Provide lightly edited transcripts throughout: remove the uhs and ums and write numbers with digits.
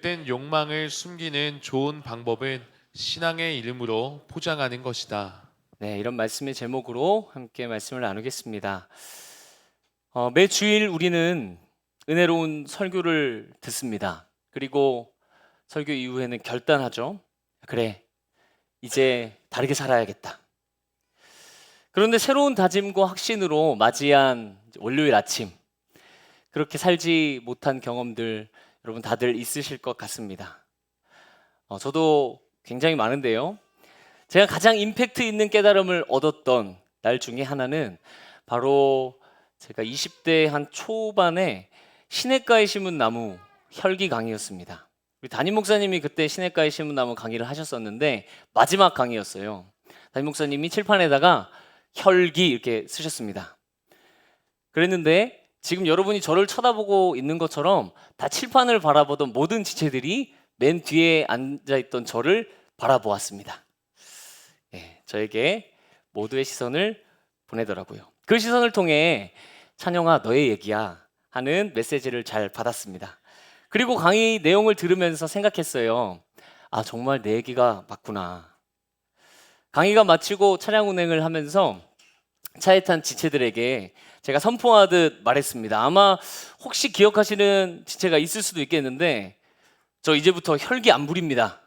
그릇된 욕망을 숨기는 좋은 방법은 신앙의 이름으로 포장하는 것이다. 네, 이런 말씀의 제목으로 함께 말씀을 나누겠습니다. 매 주일 우리는 은혜로운 설교를 듣습니다. 그리고 설교 이후에는 결단하죠. 그래, 이제 다르게 살아야겠다. 그런데 새로운 다짐과 확신으로 맞이한 월요일 아침, 그렇게 살지 못한 경험들 여러분 다들 있으실 것 같습니다. 저도 굉장히 많은데요. 제가 가장 임팩트 있는 깨달음을 얻었던 날 중에 하나는 바로 제가 20대 한 초반에 시냇가에 심은 나무 혈기 강의였습니다. 우리 담임 목사님이 그때 시냇가에 심은 나무 강의를 하셨었는데 마지막 강의였어요. 담임 목사님이 칠판에다가 혈기 이렇게 쓰셨습니다. 그랬는데 지금 여러분이 저를 쳐다보고 있는 것처럼 다 칠판을 바라보던 모든 지체들이 맨 뒤에 앉아있던 저를 바라보았습니다. 저에게 모두의 시선을 보내더라고요. 그 시선을 통해 찬영아 너의 얘기야 하는 메시지를 잘 받았습니다. 그리고 강의 내용을 들으면서 생각했어요. 아, 정말 내 얘기가 맞구나. 강의가 마치고 차량 운행을 하면서 차에 탄 지체들에게 제가 선포하듯 말했습니다. 아마 혹시 기억하시는 지체가 있을 수도 있겠는데 저 이제부터 혈기 안 부립니다.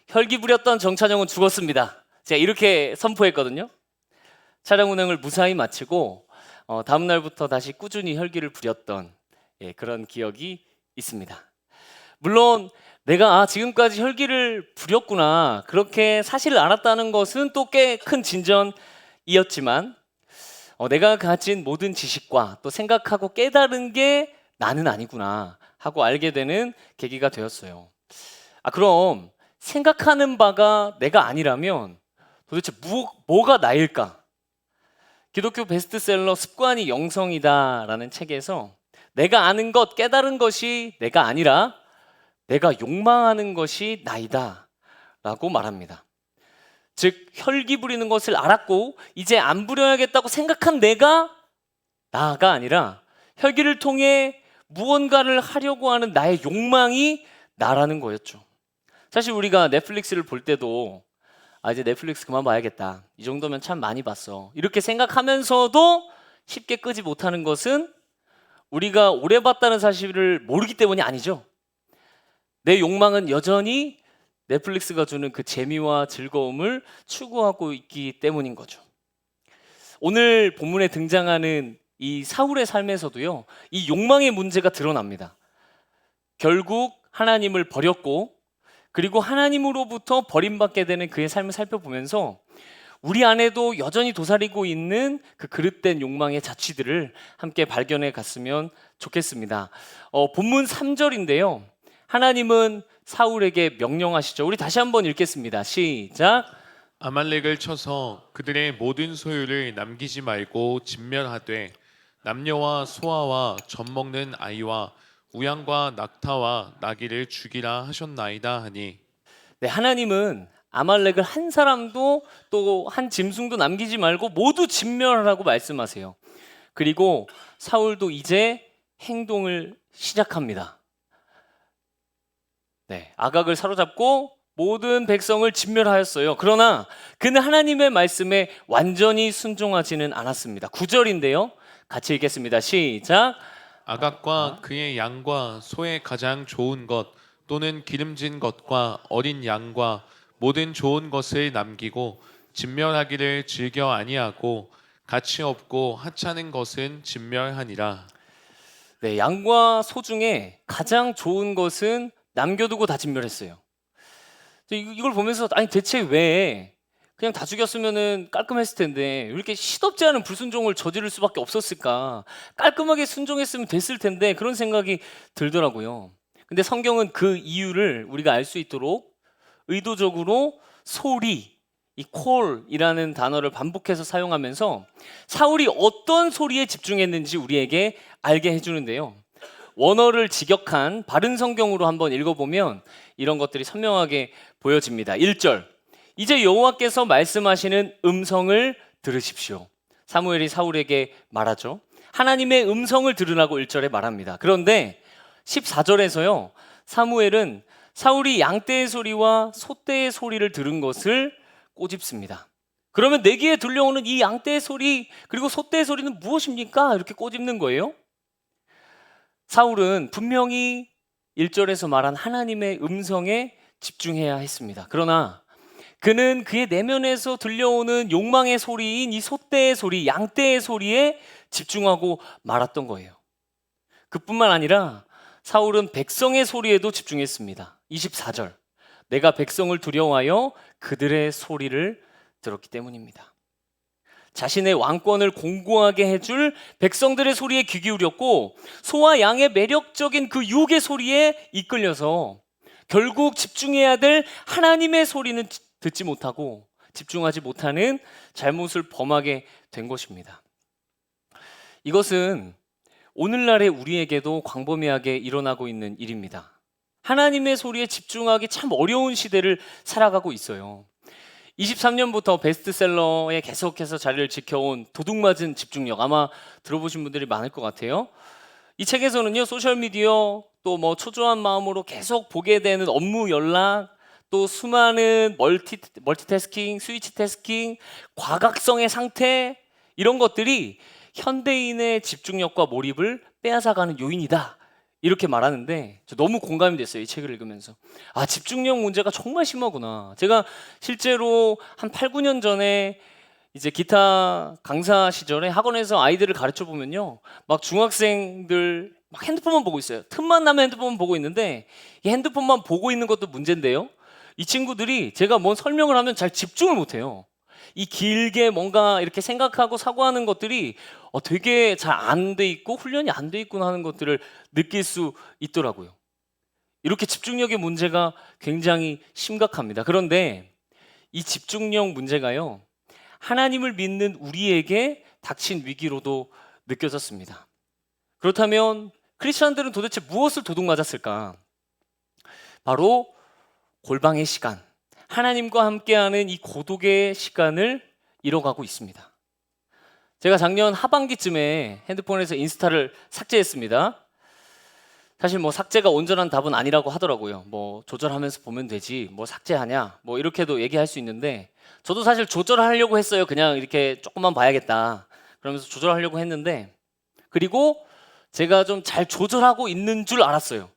혈기 부렸던 정찬영은 죽었습니다. 제가 이렇게 선포했거든요. 차량 운행을 무사히 마치고 다음 날부터 다시 꾸준히 혈기를 부렸던 그런 기억이 있습니다. 물론 내가 지금까지 혈기를 부렸구나 그렇게 사실을 알았다는 것은 또 꽤 큰 진전이었지만 내가 가진 모든 지식과 또 생각하고 깨달은 게 나는 아니구나 하고 알게 되는 계기가 되었어요. 그럼 생각하는 바가 내가 아니라면 도대체 뭐가 나일까? 기독교 베스트셀러 습관이 영성이다라는 책에서 내가 아는 것, 깨달은 것이 내가 아니라 내가 욕망하는 것이 나이다 라고 말합니다. 즉 혈기 부리는 것을 알았고 이제 안 부려야겠다고 생각한 내가 나가 아니라 혈기를 통해 무언가를 하려고 하는 나의 욕망이 나라는 거였죠. 사실 우리가 넷플릭스를 볼 때도 이제 넷플릭스 그만 봐야겠다. 이 정도면 참 많이 봤어. 이렇게 생각하면서도 쉽게 끄지 못하는 것은 우리가 오래 봤다는 사실을 모르기 때문이 아니죠. 내 욕망은 여전히 넷플릭스가 주는 그 재미와 즐거움을 추구하고 있기 때문인 거죠. 오늘 본문에 등장하는 이 사울의 삶에서도요, 이 욕망의 문제가 드러납니다. 결국 하나님을 버렸고 그리고 하나님으로부터 버림받게 되는 그의 삶을 살펴보면서 우리 안에도 여전히 도사리고 있는 그 그릇된 욕망의 자취들을 함께 발견해 갔으면 좋겠습니다. 본문 3절인데요. 하나님은 사울에게 명령하시죠. 우리 다시 한번 읽겠습니다. 시작. 아말렉을 쳐서 그들의 모든 소유를 남기지 말고 진멸하되 남녀와 소아와 젖먹는 아이와 우양과 낙타와 나귀를 죽이라 하셨나이다 하니. 네, 하나님은 아말렉을 한 사람도 또 한 짐승도 남기지 말고 모두 진멸하라고 말씀하세요. 그리고 사울도 이제 행동을 시작합니다. 아각을 사로잡고 모든 백성을 진멸하였어요. 그러나 그는 하나님의 말씀에 완전히 순종하지는 않았습니다. 9절인데요. 같이 읽겠습니다. 시작. 아각과 그의 양과 소의 가장 좋은 것 또는 기름진 것과 어린 양과 모든 좋은 것을 남기고 진멸하기를 즐겨 아니하고 가치 없고 하찮은 것은 진멸하니라. 네, 양과 소 중에 가장 좋은 것은 남겨두고 다 진멸했어요. 이걸 보면서 대체 왜 그냥 다 죽였으면 깔끔했을 텐데 왜 이렇게 시덥지 않은 불순종을 저지를 수밖에 없었을까? 깔끔하게 순종했으면 됐을 텐데 그런 생각이 들더라고요. 근데 성경은 그 이유를 우리가 알 수 있도록 의도적으로 소리, 이 콜이라는 단어를 반복해서 사용하면서 사울이 어떤 소리에 집중했는지 우리에게 알게 해주는데요. 원어를 직역한 바른 성경으로 한번 읽어보면 이런 것들이 선명하게 보여집니다. 1절, 이제 여호와께서 말씀하시는 음성을 들으십시오. 사무엘이 사울에게 말하죠. 하나님의 음성을 들으라고 1절에 말합니다. 그런데 14절에서요, 사무엘은 사울이 양떼의 소리와 소떼의 소리를 들은 것을 꼬집습니다. 그러면 내 귀에 들려오는 이 양떼의 소리 그리고 소떼의 소리는 무엇입니까? 이렇게 꼬집는 거예요. 사울은 분명히 1절에서 말한 하나님의 음성에 집중해야 했습니다. 그러나 그는 그의 내면에서 들려오는 욕망의 소리인 이 소떼의 소리, 양떼의 소리에 집중하고 말았던 거예요. 그뿐만 아니라 사울은 백성의 소리에도 집중했습니다. 24절. 내가 백성을 두려워하여 그들의 소리를 들었기 때문입니다. 자신의 왕권을 공고하게 해줄 백성들의 소리에 귀 기울였고 소와 양의 매력적인 그 유혹의 소리에 이끌려서 결국 집중해야 될 하나님의 소리는 듣지 못하고 집중하지 못하는 잘못을 범하게 된 것입니다. 이것은 오늘날의 우리에게도 광범위하게 일어나고 있는 일입니다. 하나님의 소리에 집중하기 참 어려운 시대를 살아가고 있어요. 23년부터 베스트셀러에 계속해서 자리를 지켜온 도둑맞은 집중력, 아마 들어보신 분들이 많을 것 같아요. 이 책에서는요, 소셜미디어 또 뭐 초조한 마음으로 계속 보게 되는 업무 연락, 또 수많은 멀티태스킹, 스위치 태스킹, 과각성의 상태, 이런 것들이 현대인의 집중력과 몰입을 빼앗아가는 요인이다, 이렇게 말하는데 저 너무 공감이 됐어요. 이 책을 읽으면서 아, 집중력 문제가 정말 심하구나. 제가 실제로 한 8, 9년 전에 이제 기타 강사 시절에 학원에서 아이들을 가르쳐 보면요, 막 중학생들 막 핸드폰만 보고 있어요. 틈만 나면 핸드폰만 보고 있는데 이 핸드폰만 보고 있는 것도 문제인데요, 이 친구들이 제가 뭔 설명을 하면 잘 집중을 못해요. 이 길게 뭔가 이렇게 생각하고 사고하는 것들이 되게 잘 안 돼 있고 훈련이 안 돼 있구나 하는 것들을 느낄 수 있더라고요. 이렇게 집중력의 문제가 굉장히 심각합니다. 그런데 이 집중력 문제가요, 하나님을 믿는 우리에게 닥친 위기로도 느껴졌습니다. 그렇다면 크리스천들은 도대체 무엇을 도둑맞았을까? 바로 골방의 시간, 하나님과 함께하는 이 고독의 시간을 잃어가고 있습니다. 제가 작년 하반기쯤에 핸드폰에서 인스타를 삭제했습니다. 사실 뭐 삭제가 온전한 답은 아니라고 하더라고요. 뭐 조절하면서 보면 되지, 뭐 삭제하냐, 뭐 이렇게도 얘기할 수 있는데 저도 사실 조절하려고 했어요. 그냥 이렇게 조금만 봐야겠다 그러면서 조절하려고 했는데, 그리고 제가 좀 잘 조절하고 있는 줄 알았어요.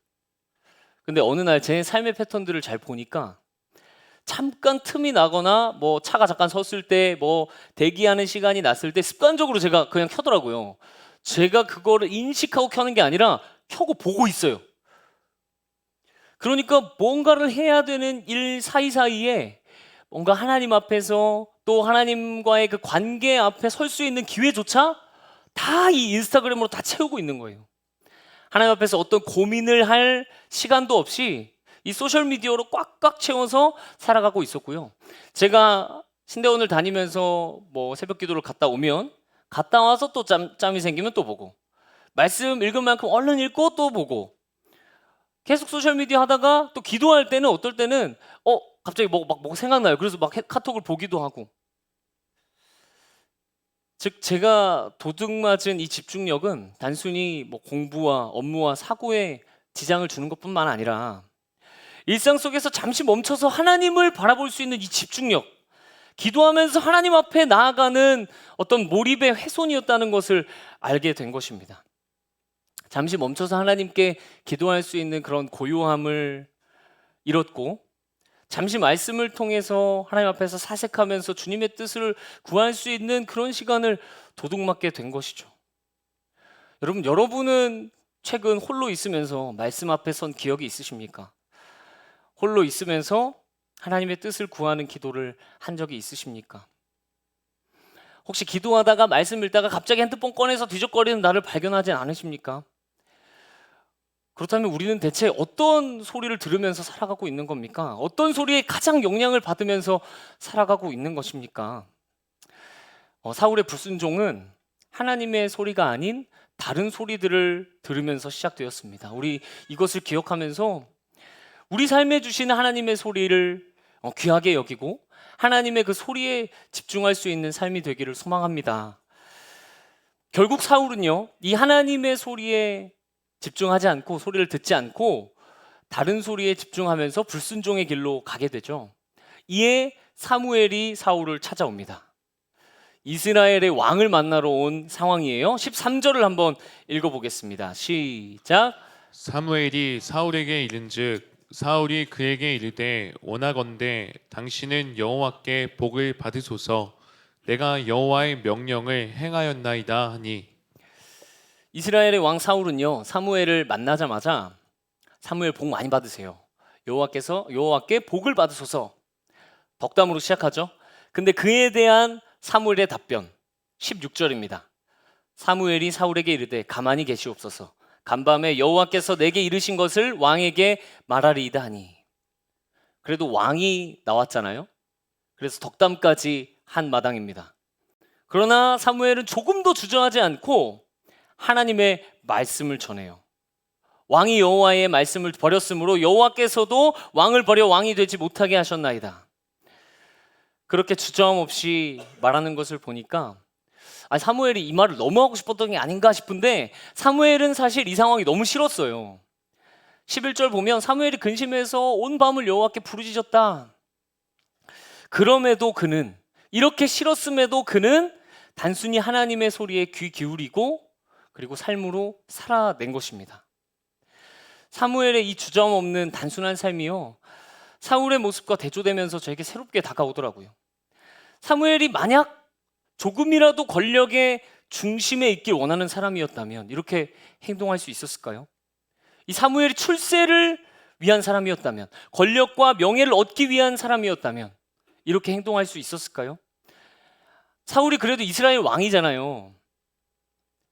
근데 어느 날 제 삶의 패턴들을 잘 보니까 잠깐 틈이 나거나 뭐 차가 잠깐 섰을 때, 뭐 대기하는 시간이 났을 때 습관적으로 제가 그냥 켜더라고요. 제가 그거를 인식하고 켜는 게 아니라 켜고 보고 있어요. 그러니까 뭔가를 해야 되는 일 사이사이에 뭔가 하나님 앞에서 또 하나님과의 그 관계 앞에 설 수 있는 기회조차 다 이 인스타그램으로 다 채우고 있는 거예요. 하나님 앞에서 어떤 고민을 할 시간도 없이 이 소셜미디어로 꽉꽉 채워서 살아가고 있었고요. 제가 신대원을 다니면서 뭐 새벽 기도를 갔다 오면 갔다 와서 또 짬이 생기면 또 보고, 말씀 읽은 만큼 얼른 읽고 또 보고, 계속 소셜미디어 하다가 또 기도할 때는 어떨 때는 갑자기 뭐 생각나요. 그래서 막 카톡을 보기도 하고. 즉 제가 도둑맞은 이 집중력은 단순히 뭐 공부와 업무와 사고에 지장을 주는 것뿐만 아니라 일상 속에서 잠시 멈춰서 하나님을 바라볼 수 있는 이 집중력, 기도하면서 하나님 앞에 나아가는 어떤 몰입의 훼손이었다는 것을 알게 된 것입니다. 잠시 멈춰서 하나님께 기도할 수 있는 그런 고요함을 잃었고, 잠시 말씀을 통해서 하나님 앞에서 사색하면서 주님의 뜻을 구할 수 있는 그런 시간을 도둑맞게 된 것이죠. 여러분은 최근 홀로 있으면서 말씀 앞에 선 기억이 있으십니까? 홀로 있으면서 하나님의 뜻을 구하는 기도를 한 적이 있으십니까? 혹시 기도하다가 말씀 읽다가 갑자기 핸드폰 꺼내서 뒤적거리는 나를 발견하지 않으십니까? 그렇다면 우리는 대체 어떤 소리를 들으면서 살아가고 있는 겁니까? 어떤 소리에 가장 영향을 받으면서 살아가고 있는 것입니까? 사울의 불순종은 하나님의 소리가 아닌 다른 소리들을 들으면서 시작되었습니다. 우리 이것을 기억하면서 우리 삶에 주시는 하나님의 소리를 귀하게 여기고 하나님의 그 소리에 집중할 수 있는 삶이 되기를 소망합니다. 결국 사울은요, 이 하나님의 소리에 집중하지 않고 소리를 듣지 않고 다른 소리에 집중하면서 불순종의 길로 가게 되죠. 이에 사무엘이 사울을 찾아옵니다. 이스라엘의 왕을 만나러 온 상황이에요. 13절을 한번 읽어보겠습니다. 시작. 사무엘이 사울에게 이른즉 사울이 그에게 이르되 원하건대 당신은 여호와께 복을 받으소서 내가 여호와의 명령을 행하였나이다 하니. 이스라엘의 왕 사울은요, 사무엘을 만나자마자 사무엘 복 많이 받으세요. 여호와께 복을 받으소서. 덕담으로 시작하죠. 근데 그에 대한 사무엘의 답변 16절입니다. 사무엘이 사울에게 이르되 가만히 계시옵소서. 간밤에 여호와께서 내게 이르신 것을 왕에게 말하리이다 하니. 그래도 왕이 나왔잖아요. 그래서 덕담까지 한 마당입니다. 그러나 사무엘은 조금도 주저하지 않고 하나님의 말씀을 전해요. 왕이 여호와의 말씀을 버렸으므로 여호와께서도 왕을 버려 왕이 되지 못하게 하셨나이다. 그렇게 주저함 없이 말하는 것을 보니까 사무엘이 이 말을 너무 하고 싶었던 게 아닌가 싶은데 사무엘은 사실 이 상황이 너무 싫었어요. 11절 보면 사무엘이 근심해서 온 밤을 여호와께 부르짖었다. 그럼에도 그는, 이렇게 싫었음에도 그는 단순히 하나님의 소리에 귀 기울이고 그리고 삶으로 살아낸 것입니다. 사무엘의 이 주저함 없는 단순한 삶이요, 사울의 모습과 대조되면서 저에게 새롭게 다가오더라고요. 사무엘이 만약 조금이라도 권력의 중심에 있길 원하는 사람이었다면 이렇게 행동할 수 있었을까요? 이 사무엘이 출세를 위한 사람이었다면, 권력과 명예를 얻기 위한 사람이었다면 이렇게 행동할 수 있었을까요? 사울이 그래도 이스라엘 왕이잖아요.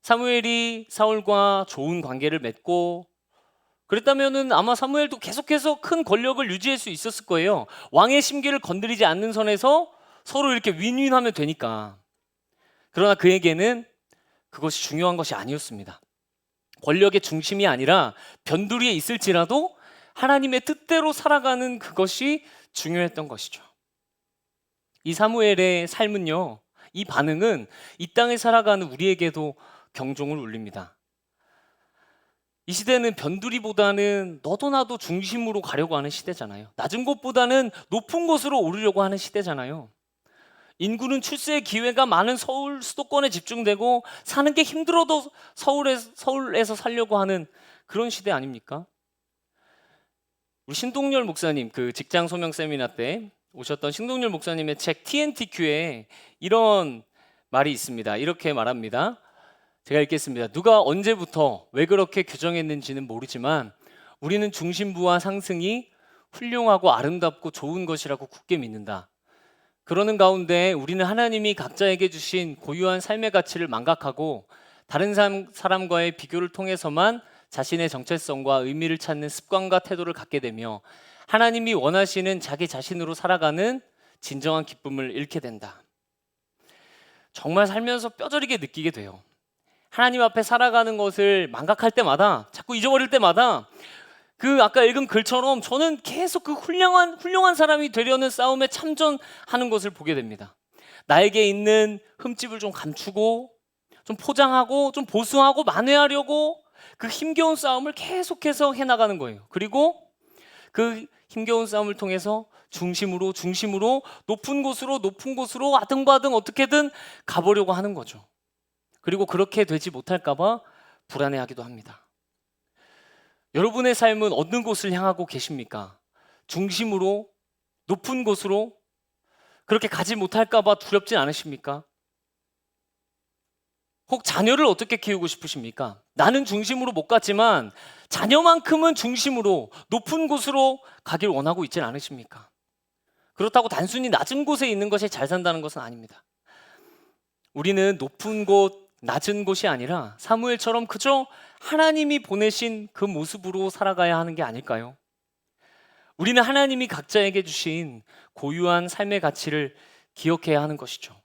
사무엘이 사울과 좋은 관계를 맺고 그랬다면은 아마 사무엘도 계속해서 큰 권력을 유지할 수 있었을 거예요. 왕의 심기를 건드리지 않는 선에서 서로 이렇게 윈윈하면 되니까. 그러나 그에게는 그것이 중요한 것이 아니었습니다. 권력의 중심이 아니라 변두리에 있을지라도 하나님의 뜻대로 살아가는 그것이 중요했던 것이죠. 이 사무엘의 삶은요, 이 반응은 이 땅에 살아가는 우리에게도 경종을 울립니다. 이 시대는 변두리보다는 너도 나도 중심으로 가려고 하는 시대잖아요. 낮은 곳보다는 높은 곳으로 오르려고 하는 시대잖아요. 인구는 출세의 기회가 많은 서울 수도권에 집중되고 사는 게 힘들어도 서울에서 살려고 하는 그런 시대 아닙니까? 우리 신동열 목사님, 그 직장 소명 세미나 때 오셨던 신동열 목사님의 책 TNTQ에 이런 말이 있습니다. 이렇게 말합니다. 제가 읽겠습니다. 누가 언제부터 왜 그렇게 규정했는지는 모르지만 우리는 중심부와 상승이 훌륭하고 아름답고 좋은 것이라고 굳게 믿는다. 그러는 가운데 우리는 하나님이 각자에게 주신 고유한 삶의 가치를 망각하고 다른 사람과의 비교를 통해서만 자신의 정체성과 의미를 찾는 습관과 태도를 갖게 되며 하나님이 원하시는 자기 자신으로 살아가는 진정한 기쁨을 잃게 된다. 정말 살면서 뼈저리게 느끼게 돼요. 하나님 앞에 살아가는 것을 망각할 때마다, 자꾸 잊어버릴 때마다 그 아까 읽은 글처럼 저는 계속 그 훌륭한 사람이 되려는 싸움에 참전하는 것을 보게 됩니다. 나에게 있는 흠집을 좀 감추고 좀 포장하고 좀 보수하고 만회하려고 그 힘겨운 싸움을 계속해서 해나가는 거예요. 그리고 그 힘겨운 싸움을 통해서 중심으로 높은 곳으로 아등바등 어떻게든 가보려고 하는 거죠. 그리고 그렇게 되지 못할까 봐 불안해하기도 합니다. 여러분의 삶은 어느 곳을 향하고 계십니까? 중심으로, 높은 곳으로 그렇게 가지 못할까 봐 두렵진 않으십니까? 혹 자녀를 어떻게 키우고 싶으십니까? 나는 중심으로 못 갔지만 자녀만큼은 중심으로, 높은 곳으로 가길 원하고 있진 않으십니까? 그렇다고 단순히 낮은 곳에 있는 것이 잘 산다는 것은 아닙니다. 우리는 높은 곳, 낮은 곳이 아니라 사무엘처럼 그저 하나님이 보내신 그 모습으로 살아가야 하는 게 아닐까요? 우리는 하나님이 각자에게 주신 고유한 삶의 가치를 기억해야 하는 것이죠.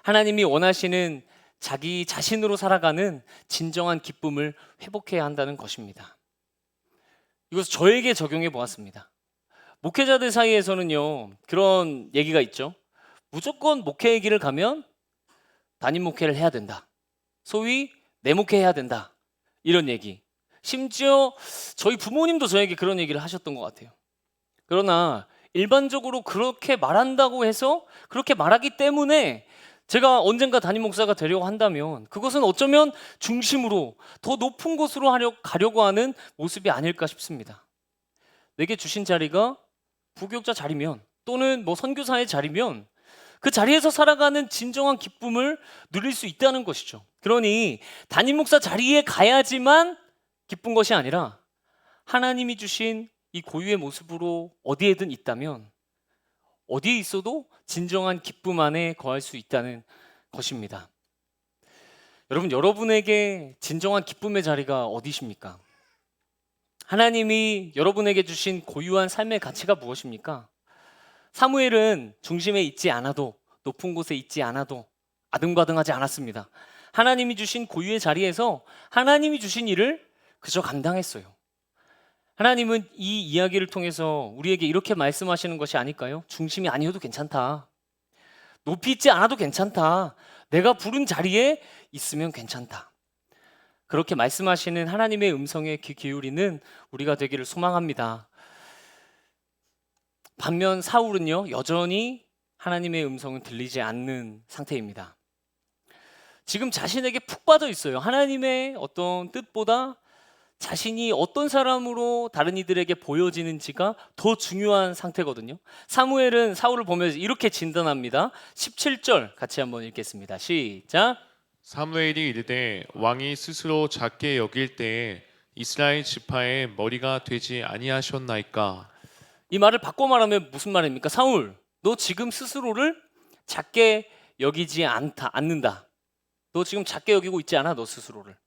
하나님이 원하시는 자기 자신으로 살아가는 진정한 기쁨을 회복해야 한다는 것입니다. 이것을 저에게 적용해 보았습니다. 목회자들 사이에서는요, 그런 얘기가 있죠. 무조건 목회의 길을 가면 담임 목회를 해야 된다. 소위 내목회해야 된다. 이런 얘기. 심지어 저희 부모님도 저에게 그런 얘기를 하셨던 것 같아요. 그러나 일반적으로 그렇게 말한다고 해서 그렇게 말하기 때문에 제가 언젠가 담임 목사가 되려고 한다면 그것은 어쩌면 중심으로 더 높은 곳으로 가려고 하는 모습이 아닐까 싶습니다. 내게 주신 자리가 부교육자 자리면 또는 뭐 선교사의 자리면 그 자리에서 살아가는 진정한 기쁨을 누릴 수 있다는 것이죠. 그러니 담임 목사 자리에 가야지만 기쁜 것이 아니라 하나님이 주신 이 고유의 모습으로 어디에든 있다면 어디에 있어도 진정한 기쁨 안에 거할 수 있다는 것입니다. 여러분, 여러분에게 진정한 기쁨의 자리가 어디십니까? 하나님이 여러분에게 주신 고유한 삶의 가치가 무엇입니까? 사무엘은 중심에 있지 않아도, 높은 곳에 있지 않아도 아등바등하지 않았습니다. 하나님이 주신 고유의 자리에서 하나님이 주신 일을 그저 감당했어요. 하나님은 이 이야기를 통해서 우리에게 이렇게 말씀하시는 것이 아닐까요? 중심이 아니어도 괜찮다. 높이 있지 않아도 괜찮다. 내가 부른 자리에 있으면 괜찮다. 그렇게 말씀하시는 하나님의 음성에 귀 기울이는 우리가 되기를 소망합니다. 반면 사울은요, 여전히 하나님의 음성은 들리지 않는 상태입니다. 지금 자신에게 푹 빠져 있어요. 하나님의 어떤 뜻보다 자신이 어떤 사람으로 다른 이들에게 보여지는지가 더 중요한 상태거든요. 사무엘은 사울을 보면서 이렇게 진단합니다. 17절 같이 한번 읽겠습니다. 시작. 사무엘이 이르되 왕이 스스로 작게 여길 때에 이스라엘 지파의 머리가 되지 아니하셨나이까. 이 말을 바꿔 말하면 무슨 말입니까? 사울, 너 지금 스스로를 작게 여기지 않는다. 너 지금 작게 여기고 있지 않아, 너 스스로를.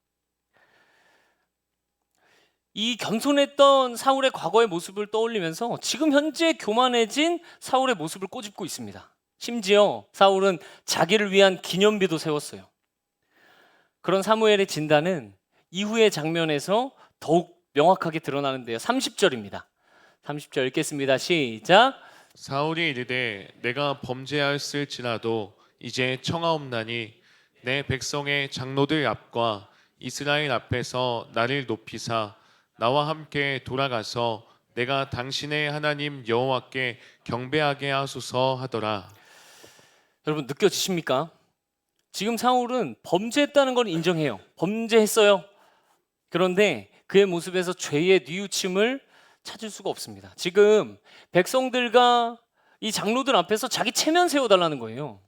이 겸손했던 사울의 과거의 모습을 떠올리면서 지금 현재 교만해진 사울의 모습을 꼬집고 있습니다. 심지어 사울은 자기를 위한 기념비도 세웠어요. 그런 사무엘의 진단은 이후의 장면에서 더욱 명확하게 드러나는데요. 30절입니다. 30절 읽겠습니다. 시작. 사울이 이르되 내가 범죄하였을지라도 이제 청하옵나니 내 백성의 장로들 앞과 이스라엘 앞에서 나를 높이사 나와 함께 돌아가서 내가 당신의 하나님 여호와께 경배하게 하소서 하더라. 여러분, 느껴지십니까? 지금 사울은 범죄했다는 걸 인정해요. 범죄했어요. 그런데 그의 모습에서 죄의 뉘우침을 찾을 수가 없습니다. 지금 백성들과 이 장로들 앞에서 자기 체면 세워달라는 거예요.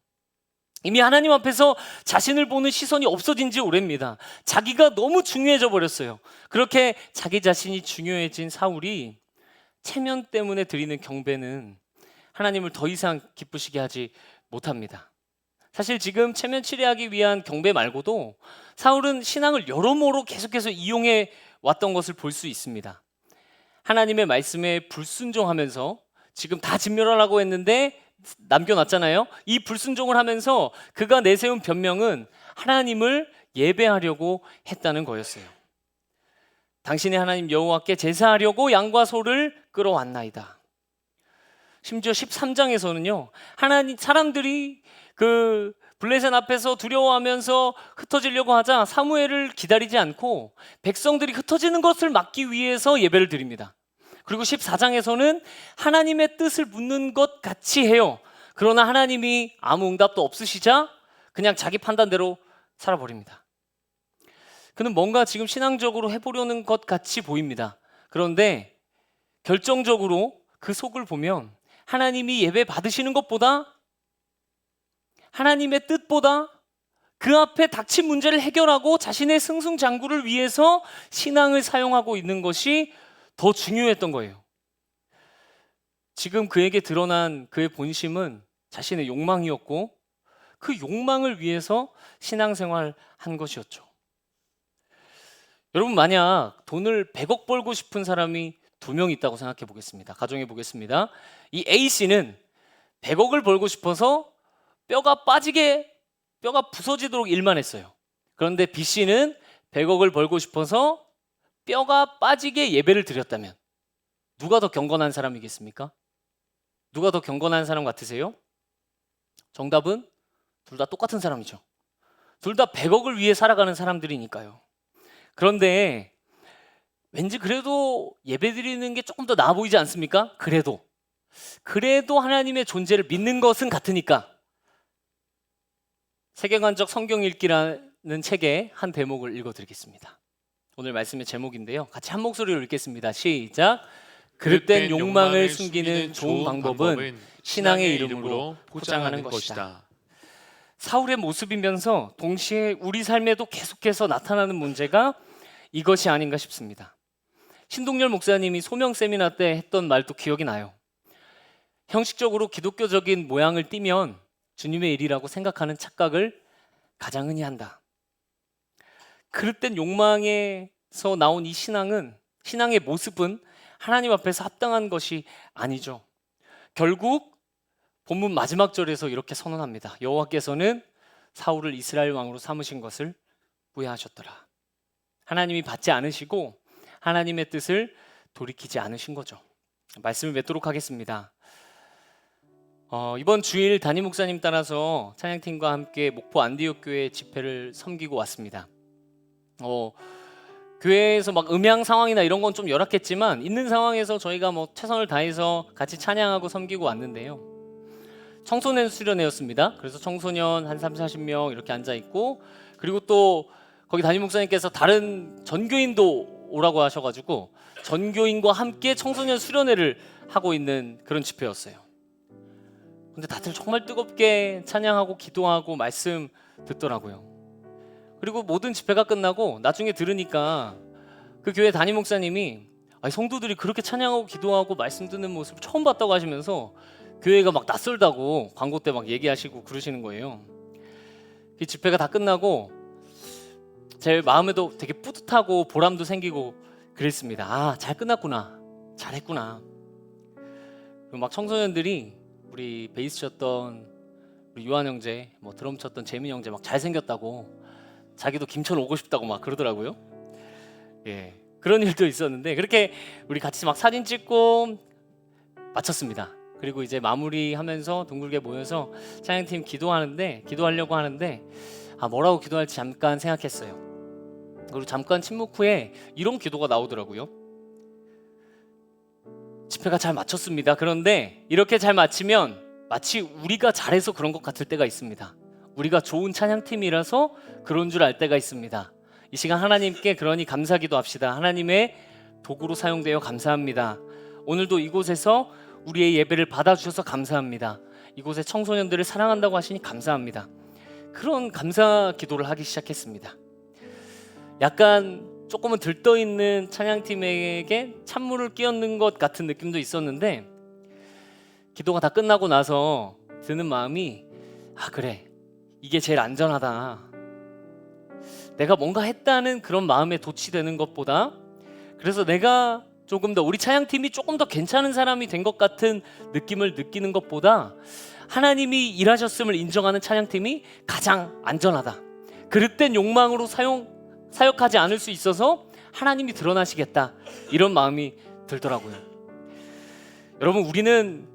이미 하나님 앞에서 자신을 보는 시선이 없어진 지 오래입니다. 자기가 너무 중요해져 버렸어요. 그렇게 자기 자신이 중요해진 사울이 체면 때문에 드리는 경배는 하나님을 더 이상 기쁘시게 하지 못합니다. 사실 지금 체면 치레하기 위한 경배 말고도 사울은 신앙을 여러모로 계속해서 이용해 왔던 것을 볼 수 있습니다. 하나님의 말씀에 불순종하면서 지금 다 진멸하라고 했는데 남겨놨잖아요. 이 불순종을 하면서 그가 내세운 변명은 하나님을 예배하려고 했다는 거였어요. 당신의 하나님 여호와께 제사하려고 양과 소를 끌어왔나이다. 심지어 13장에서는요, 사람들이 그 블레셋 앞에서 두려워하면서 흩어지려고 하자 사무엘을 기다리지 않고 백성들이 흩어지는 것을 막기 위해서 예배를 드립니다. 그리고 14장에서는 하나님의 뜻을 묻는 것 같이 해요. 그러나 하나님이 아무 응답도 없으시자 그냥 자기 판단대로 살아버립니다. 그는 뭔가 지금 신앙적으로 해보려는 것 같이 보입니다. 그런데 결정적으로 그 속을 보면 하나님이 예배 받으시는 것보다, 하나님의 뜻보다 그 앞에 닥친 문제를 해결하고 자신의 승승장구를 위해서 신앙을 사용하고 있는 것이 더 중요했던 거예요. 지금 그에게 드러난 그의 본심은 자신의 욕망이었고 그 욕망을 위해서 신앙생활 한 것이었죠. 여러분, 만약 돈을 100억 벌고 싶은 사람이 2명 있다고 생각해 보겠습니다. 가정해 보겠습니다. 이 A씨는 100억을 벌고 싶어서 뼈가 부서지도록 일만 했어요. 그런데 B씨는 100억을 벌고 싶어서 뼈가 빠지게 예배를 드렸다면 누가 더 경건한 사람이겠습니까? 누가 더 경건한 사람 같으세요? 정답은 둘 다 똑같은 사람이죠. 둘 다 100억을 위해 살아가는 사람들이니까요. 그런데 왠지 그래도 예배드리는 게 조금 더 나아 보이지 않습니까? 그래도 하나님의 존재를 믿는 것은 같으니까. 세계관적 성경 읽기라는 책의 한 대목을 읽어드리겠습니다. 오늘 말씀의 제목인데요. 같이 한 목소리로 읽겠습니다. 시작. 그릇된 욕망을 숨기는 좋은 방법은 신앙의 이름으로 포장하는 것이다. 사울의 모습이면서 동시에 우리 삶에도 계속해서 나타나는 문제가 이것이 아닌가 싶습니다. 신동열 목사님이 소명 세미나 때 했던 말도 기억이 나요. 형식적으로 기독교적인 모양을 띠면 주님의 일이라고 생각하는 가장 흔히 한다. 그릇된 욕망에서 나온 이 신앙의 모습은 하나님 앞에서 합당한 것이 아니죠. 결국 본문 마지막 절에서 이렇게 선언합니다. 여호와께서는 사울을 이스라엘 왕으로 삼으신 것을 후회하셨더라. 하나님이 받지 않으시고 하나님의 뜻을 돌이키지 않으신 거죠. 말씀을 맺도록 하겠습니다. 이번 주일 담임 목사님 따라서 찬양팀과 함께 목포 안디옥 교회 집회를 섬기고 왔습니다. 교회에서 막 음향 상황이나 이런 건 좀 열악했지만 있는 상황에서 저희가 최선을 다해서 같이 찬양하고 섬기고 왔는데요. 청소년 수련회였습니다. 그래서 청소년 한 30-40명 이렇게 앉아 있고, 그리고 또 거기 담임 목사님께서 다른 전교인도 오라고 하셔가지고 전교인과 함께 청소년 수련회를 하고 있는 그런 집회였어요. 근데 다들 정말 뜨겁게 찬양하고 기도하고 말씀 듣더라고요. 그리고 모든 집회가 끝나고 나중에 들으니까 그 교회 담임 목사님이 성도들이 그렇게 찬양하고 기도하고 말씀 듣는 모습을 처음 봤다고 하시면서 교회가 막 낯설다고 광고 때 막 얘기하시고 그러시는 거예요. 그 집회가 다 끝나고 제 마음에도 되게 뿌듯하고 보람도 생기고 그랬습니다. 잘 끝났구나, 잘했구나. 그리고 막 청소년들이 우리 베이스 쳤던 우리 유한 형제, 드럼 쳤던 재민 형제 막 잘생겼다고, 자기도 김천 오고 싶다고 막 그러더라고요. 예, 그런 일도 있었는데 그렇게 우리 같이 막 사진 찍고 마쳤습니다. 그리고 이제 마무리하면서 둥글게 모여서 찬양팀 기도하려고 하는데 뭐라고 기도할지 잠깐 생각했어요. 그리고 잠깐 침묵 후에 이런 기도가 나오더라고요. 집회가 잘 마쳤습니다. 그런데 이렇게 잘 마치면 마치 우리가 잘해서 그런 것 같을 때가 있습니다. 우리가 좋은 찬양팀이라서 그런 줄 알 때가 있습니다. 이 시간 하나님께 그러니 감사기도 합시다. 하나님의 도구로 사용되어 감사합니다. 오늘도 이곳에서 우리의 예배를 받아주셔서 감사합니다. 이곳의 청소년들을 사랑한다고 하시니 감사합니다. 그런 감사 기도를 하기 시작했습니다. 약간 조금은 들떠있는 찬양팀에게 찬물을 끼얹는 것 같은 느낌도 있었는데, 기도가 다 끝나고 나서 드는 마음이 그래, 이게 제일 안전하다. 내가 뭔가 했다는 그런 마음에 도취되는 것보다, 그래서 내가 조금 더, 우리 찬양팀이 조금 더 괜찮은 사람이 된 것 같은 느낌을 느끼는 것보다 하나님이 일하셨음을 인정하는 찬양팀이 가장 안전하다. 그릇된 욕망으로 사역하지 않을 수 있어서 하나님이 드러나시겠다, 이런 마음이 들더라고요. 여러분, 우리는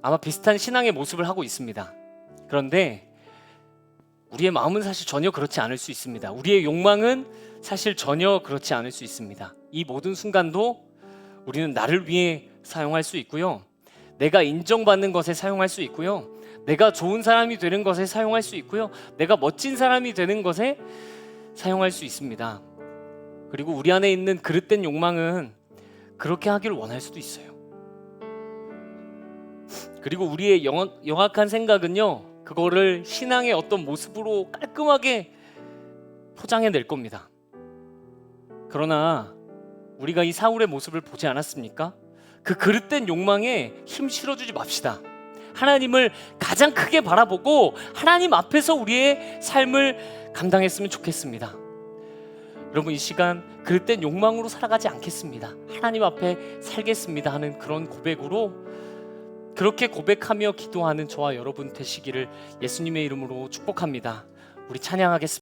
아마 비슷한 신앙의 모습을 하고 있습니다. 그런데 우리의 마음은 사실 전혀 그렇지 않을 수 있습니다. 우리의 욕망은 사실 전혀 그렇지 않을 수 있습니다. 이 모든 순간도 우리는 나를 위해 사용할 수 있고요, 내가 인정받는 것에 사용할 수 있고요, 내가 좋은 사람이 되는 것에 사용할 수 있고요, 내가 멋진 사람이 되는 것에 사용할 수 있습니다. 그리고 우리 안에 있는 그릇된 욕망은 그렇게 하기를 원할 수도 있어요. 그리고 우리의 영악한 생각은요, 그거를 신앙의 어떤 모습으로 깔끔하게 포장해낼 겁니다. 그러나 우리가 이 사울의 모습을 보지 않았습니까? 그 그릇된 욕망에 힘 실어주지 맙시다. 하나님을 가장 크게 바라보고 하나님 앞에서 우리의 삶을 감당했으면 좋겠습니다. 여러분, 이 시간 그릇된 욕망으로 살아가지 않겠습니다. 하나님 앞에 살겠습니다 하는 그런 고백으로, 그렇게 고백하며 기도하는 저와 여러분 되시기를 예수님의 이름으로 축복합니다. 우리 찬양하겠습니다.